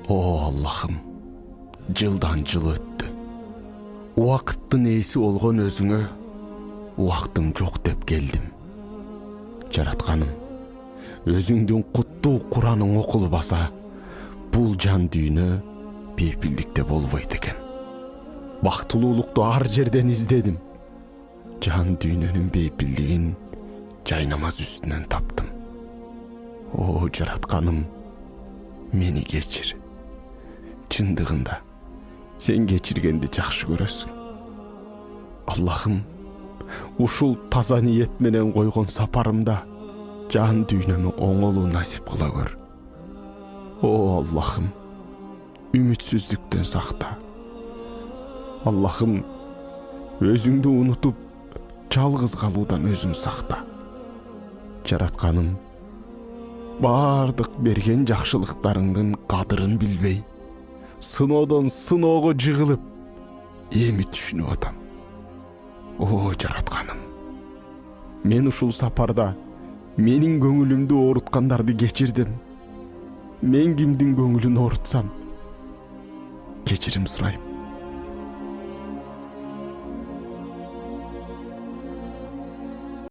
О Аллахым, жылдан жыл өттү. Убакыттын ээси болгон өзүңө убактым жок деп келдим. Жаратканым, өзүңдүн куттуу Кураның окулбаса, бул жан дүйнө бейпилдикте болбойт экен. Бактылуулукту ар жерден издедим. Жан дүйнөнүн бейпилдигин жайнамаз үстүнөн таптым. О жаратканым, мени кечир. Чындыгында сен кечиргенди жакшы көрөсүң. Аллахым, ушул таза ниет менен койгон сапарымда жан дүйнөмө оңолуу насип кыла көр. О Аллахым, үмүтсүздүктөн сакта. Аллахым, өзүңдү унутуп, жалгыз калуудан өзүң сакта. Жаратканым, бардык берген жакшылыктарыңдын кадырын билбей, сыноодон сыноого жыгылып, эми түшүнүп атам. О жаратканым, мен ушул сапарда менин көңүлүмдү ооруткандарды кечирдим. Мен кимдин көңүлүн оорутсам, кечирим сурайм.